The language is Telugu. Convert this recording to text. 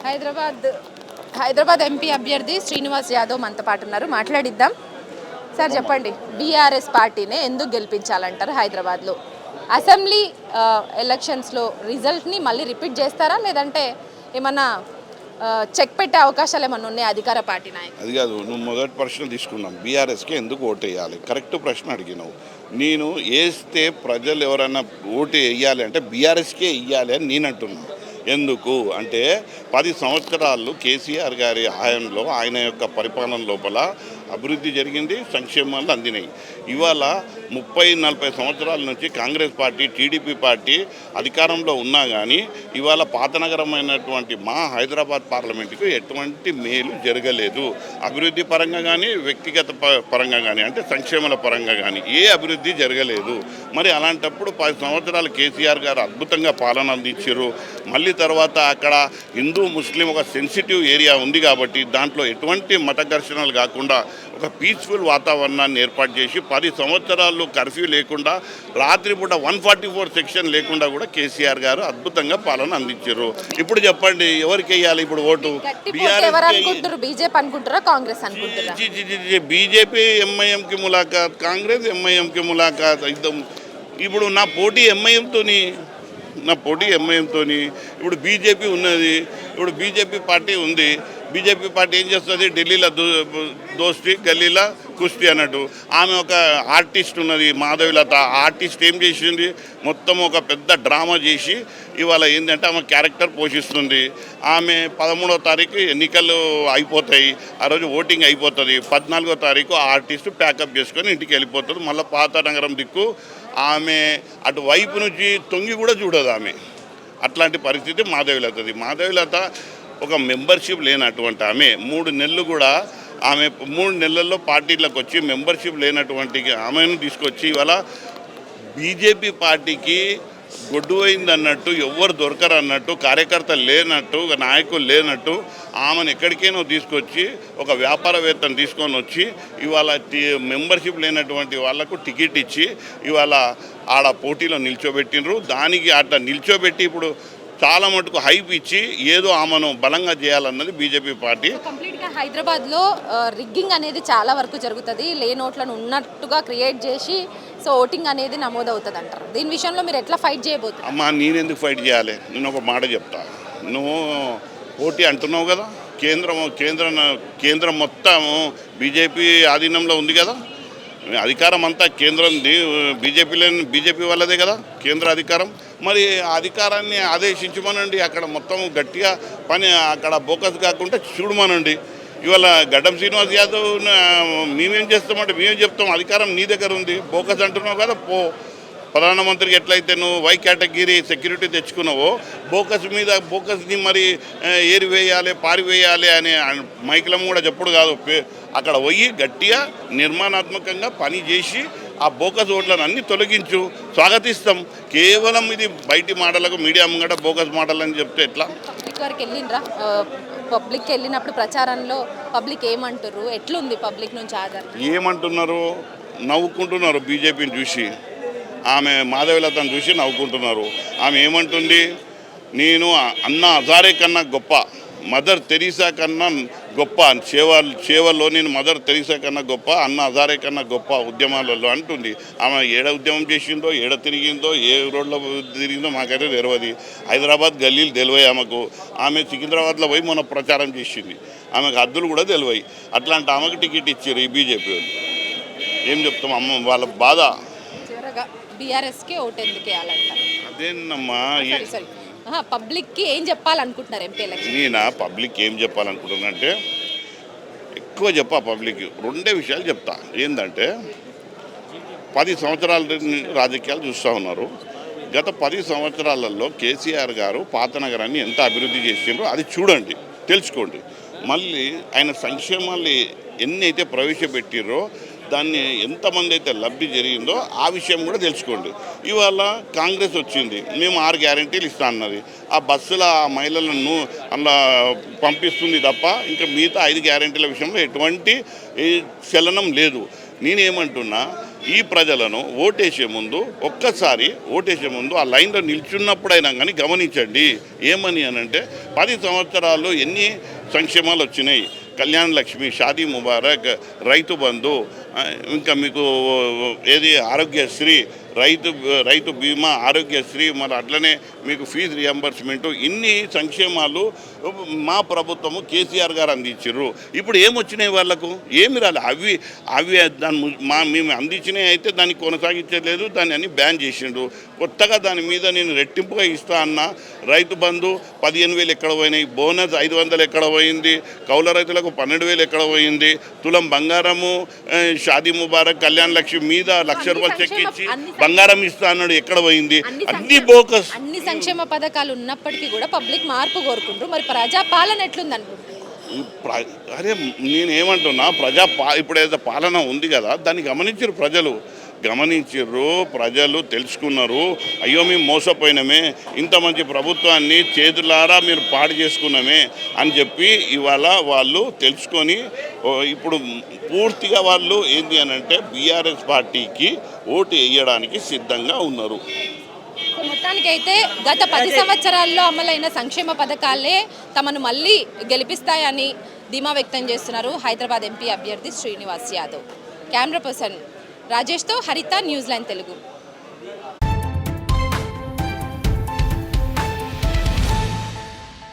హైదరాబాద్ హైదరాబాద్ ఎంపీ అభ్యర్థి శ్రీనివాస్ యాదవ్ మనతో పాటు ఉన్నారు, మాట్లాడిద్దాం. సార్ చెప్పండి, బీఆర్ఎస్ పార్టీనే ఎందుకు గెలిపించాలంటారు? హైదరాబాద్లో అసెంబ్లీ ఎలక్షన్స్లో రిజల్ట్ని మళ్ళీ రిపీట్ చేస్తారా, లేదంటే ఏమన్నా చెక్ పెట్టే అవకాశాలు ఏమన్నా ఉన్నాయి అధికార పార్టీ నాయకులు? అది కాదు, నువ్వు మొదటి ప్రశ్న తీసుకున్నాం, బీఆర్ఎస్కి ఎందుకు ఓటు వేయాలి, కరెక్ట్ ప్రశ్న అడిగినావు. నేను వేస్తే ప్రజలు ఎవరైనా ఓటు వేయాలి అంటే బీఆర్ఎస్కే వేయాలి అని నేను అంటున్నాను. ఎందుకు అంటే 10 సంవత్సరాలు కేసీఆర్ గారి హయాంలో ఆయన యొక్క పరిపాలన లోపల అభివృద్ధి జరిగింది, సంక్షేమాలు అందినాయి. ఇవాళ 30-40 సంవత్సరాల నుంచి కాంగ్రెస్ పార్టీ, టీడీపీ పార్టీ అధికారంలో ఉన్నా కానీ ఇవాళ పాతనగరమైనటువంటి మా హైదరాబాద్ పార్లమెంటుకు ఎటువంటి మేలు జరగలేదు. అభివృద్ధి పరంగా కానీ, వ్యక్తిగత పరంగా కానీ, అంటే సంక్షేమాల పరంగా కానీ ఏ అభివృద్ధి జరగలేదు. మరి అలాంటప్పుడు 10 సంవత్సరాలు కేసీఆర్ గారు అద్భుతంగా పాలన అందించారు. మళ్ళీ తర్వాత అక్కడ హిందూ ముస్లిం ఒక సెన్సిటివ్ ఏరియా ఉంది కాబట్టి దాంట్లో ఎటువంటి మత ఘర్షణలు కాకుండా ఒక పీస్ఫుల్ వాతావరణాన్ని ఏర్పాటు చేసి 10 సంవత్సరాలు కర్ఫ్యూ లేకుండా, రాత్రిపూట 144 సెక్షన్ లేకుండా కూడా కేసీఆర్ గారు అద్భుతంగా పాలన అందించారు. ఇప్పుడు చెప్పండి, ఎవరికి వేయాలి ఇప్పుడు ఓటు? బీజేపీ ఎంఐఎంకి ములాఖాత్, కాంగ్రెస్ ఎంఐఎంకి ములాఖాత్. ఇప్పుడు నా పోటీ ఎంఐఎంతో ఇప్పుడు బీజేపీ ఉన్నది. ఇప్పుడు బీజేపీ పార్టీ ఉంది. బీజేపీ పార్టీ ఏం చేస్తుంది? ఢిల్లీలో దోస్తి, గల్లీలో కుస్తీ అన్నట్టు. ఆమె ఒక ఆర్టిస్ట్ ఉన్నది, మాధవిలత. ఆర్టిస్ట్ ఏం చేసింది? మొత్తం ఒక పెద్ద డ్రామా చేసి ఇవాళ ఏంటంటే ఆమె క్యారెక్టర్ పోషిస్తుంది. ఆమె 13వ తారీఖు ఎన్నికలు అయిపోతాయి, ఆ రోజు ఓటింగ్ అయిపోతుంది. 14వ తారీఖు ఆ ఆర్టిస్ట్ ప్యాకప్ చేసుకొని ఇంటికి వెళ్ళిపోతుంది. మళ్ళీ పాత నగరం దిక్కు ఆమె అటు వైపు నుంచి తొంగి కూడా చూడదు ఆమె. అట్లాంటి పరిస్థితి మాధవిలత ఒక మెంబర్షిప్ లేనటువంటి ఆమె 3 నెలలు కూడా ఆమె 3 నెలల్లో పార్టీలకు వచ్చి మెంబర్షిప్ లేనటువంటి ఆమెను తీసుకొచ్చి ఇవాళ బీజేపీ పార్టీకి గొడ్డు అయిందన్నట్టు, ఎవ్వరు దొరకరు అన్నట్టు, కార్యకర్తలు లేనట్టు, నాయకులు లేనట్టు ఆమెను ఎక్కడికైనా తీసుకొచ్చి ఒక వ్యాపారవేత్తను తీసుకొని వచ్చి ఇవాళ మెంబర్షిప్ లేనటువంటి వాళ్లకు టికెట్ ఇచ్చి ఇవాళ ఆడ పోటీలో నిల్చోబెట్టినరు. దానికి అట్లా నిల్చోబెట్టి ఇప్పుడు చాలా మటుకు హైప్ ఇచ్చి ఏదో ఆమెను బలంగా చేయాలన్నది బీజేపీ పార్టీ. కంప్లీట్గా హైదరాబాద్లో రిగ్గింగ్ అనేది చాలా వరకు జరుగుతుంది. లేనోట్లను ఉన్నట్టుగా క్రియేట్ చేసి ఓటింగ్ అనేది నమోదవుతుంది అంటారు. దీని విషయంలో మీరు ఎట్లా ఫైట్ చేయబోతున్నారు? అమ్మా, నేనెందుకు ఫైట్ చేయాలి? నేను ఒక మాట చెప్తా. నువ్వు పోటీ అంటున్నావు కదా, కేంద్రం మొత్తం బీజేపీ ఆధీనంలో ఉంది కదా. అధికారం అంతా కేంద్రంది బీజేపీ వాళ్ళదే కదా కేంద్ర అధికారం. మరి ఆ అధికారాన్ని ఆదేశించమనండి. అక్కడ మొత్తం గట్టిగా పని అక్కడ బోకస్ కాకుండా చూడమనండి. ఇవాళ గడ్డం శ్రీనివాస్ యాదవ్ మేమేం చేస్తామంటే మేమేం చెప్తాం, అధికారం నీ దగ్గర ఉంది. బోకస్ అంటున్నావు కదా, ప్రధానమంత్రికి ఎట్లయితే నువ్వు వై కేటగిరీ సెక్యూరిటీ తెచ్చుకున్నావో బోకస్ని మరి ఏరివేయాలి, పారివేయాలి అనే మైకులం కూడా చెప్పుడు కాదు. అక్కడ పోయి గట్టిగా నిర్మాణాత్మకంగా పని చేసి ఆ బోకస్ ఓట్లను అన్నీ తొలగించు, స్వాగతిస్తాం. కేవలం ఇది బయటి మాటలకు మీడియా ముంగట బోకస్ మాటలు అని చెప్తే ఎట్లా? పబ్లిక్కి వెళ్ళినప్పుడు ప్రచారంలో పబ్లిక్ ఏమంటారు, ఎట్లుంది పబ్లిక్ నుంచి ఆధార్? ఏమంటున్నారు? నవ్వుకుంటున్నారు బీజేపీని చూసి. ఆమె మాధవిలతను చూసి నవ్వుకుంటున్నారు. ఆమె ఏమంటుంది? నేను అన్నా హజారే కన్నా గొప్ప, మదర్ తెరీసా కన్నా గొప్ప, సేవల్లో నేను మదర్ తెరీసా కన్నా గొప్ప, అన్నా హజారే కన్నా గొప్ప ఉద్యమాలలో అంటుంది. ఆమె ఏడ ఉద్యమం చేసిందో, ఏడ తిరిగిందో, ఏ రోడ్లో తిరిగిందో మాకైతే తెలియదు. హైదరాబాద్ గల్లీలు తెలివాయి ఆమెకు. ఆమె సికింద్రాబాద్లో పోయి మొన్న ప్రచారం చేసింది. ఆమెకు హద్దులు కూడా తెలివాయి. అట్లాంటి ఆమెకు టికెట్ ఇచ్చారు ఈ బీజేపీ వాళ్ళు. ఏం చెప్తాం అమ్మ, వాళ్ళ బాధ. బీఆర్ఎస్కి ఓటు ఎందుకు వేయాలంటారు? అదేనమ్మా, పబ్లిక్కి ఏం చెప్పాలనుకుంటున్నారు ఎంపీ ఎలక్షన్? నేనా పబ్లిక్ ఏం చెప్పాలనుకుంటున్నా అంటే ఎక్కువ పబ్లిక్ 2 విషయాలు చెప్తా. ఏంటంటే 10 సంవత్సరాల రాజకీయాలు చూస్తూ ఉన్నారు. గత 10 సంవత్సరాలలో కేసీఆర్ గారు పాత నగరాన్ని ఎంత అభివృద్ధి చేసిండ్రో అది చూడండి, తెలుసుకోండి. మళ్ళీ ఆయన సంక్షేమాలు ఎన్ని అయితే ప్రవేశపెట్టిరో దాన్ని ఎంతమంది అయితే లబ్ధి జరిగిందో ఆ విషయం కూడా తెలుసుకోండి. ఇవాళ కాంగ్రెస్ వచ్చింది, మేము 6 గ్యారెంటీలు ఇస్తా అన్నది. ఆ బస్సుల మహిళలను అలా పంపిస్తుంది తప్ప ఇంకా మిగతా 5 గ్యారెంటీల విషయంలో ఎటువంటి చలనం లేదు. నేనేమంటున్నా, ఈ ప్రజలను ఓటేసే ముందు ఒక్కసారి ఓటేసే ముందు ఆ లైన్లో నిల్చున్నప్పుడైనా కానీ గమనించండి. ఏమని అనంటే 10 సంవత్సరాల్లో ఎన్ని సంక్షేమాలు వచ్చినాయి. కళ్యాణ లక్ష్మి, షాదీ ముబారక్, రైతు బంధు, ఇంకా మీకు ఏది ఆరోగ్యశ్రీ, రైతు బీమా, ఆరోగ్యశ్రీ, మరి అట్లనే మీకు ఫీజు రియంబర్స్మెంటు, ఇన్ని సంక్షేమాలు మా ప్రభుత్వము కేసీఆర్ గారు అందించారు. ఇప్పుడు ఏమొచ్చినాయి వాళ్ళకు? ఏమి రాలేదు. అవి మేము అందించినవి అయితే దాన్ని కొనసాగించలేదు, దాన్ని అన్ని బ్యాన్ చేసిండు. కొత్తగా దాని మీద నేను రెట్టింపుగా ఇస్తా అన్న రైతు బంధు 15,000 ఎక్కడ పోయినాయి, బోనస్ 500 ఎక్కడ పోయింది, కౌల రైతులకు 12,000 ఎక్కడ పోయింది, తులం బంగారము, షాదీ ముబారక్, కళ్యాణ లక్ష్మి మీద 1,00,000 రూపాయలు చెక్ ఇచ్చి బంగారం ఇస్తా అన్నాడు, ఎక్కడ పోయింది? అన్ని బోకస్. అన్ని సంక్షేమ పథకాలు ఉన్నప్పటికీ కూడా పబ్లిక్ మార్పు కోరుకుంటారు. మరి ప్రజా పాలన ఎట్లుంది అనుకుంటున్నారు? అరే నేనేమంటున్నా, ఇప్పుడు ఏదో పాలన ఉంది కదా, దాన్ని గమనించారు ప్రజలు తెలుసుకున్నారు. అయ్యో మేము మోసపోయినామే, ఇంత మంచి ప్రభుత్వాన్ని చేతులారా మీరు పాడు చేసుకున్నామే అని చెప్పి ఇవాళ వాళ్ళు తెలుసుకొని ఇప్పుడు పూర్తిగా వాళ్ళు ఏంటి అని అంటే బీఆర్ఎస్ పార్టీకి ఓటు వేయడానికి సిద్ధంగా ఉన్నారు. మొత్తానికైతే గత 10 సంవత్సరాల్లో అమలైన సంక్షేమ పథకాలే తమను మళ్ళీ గెలిపిస్తాయని ధీమా వ్యక్తం చేస్తున్నారు హైదరాబాద్ ఎంపీ అభ్యర్థి శ్రీనివాస్ యాదవ్. కెమెరా పర్సన్ రాజేష్తో హరిత, న్యూస్ లైన్ తెలుగు.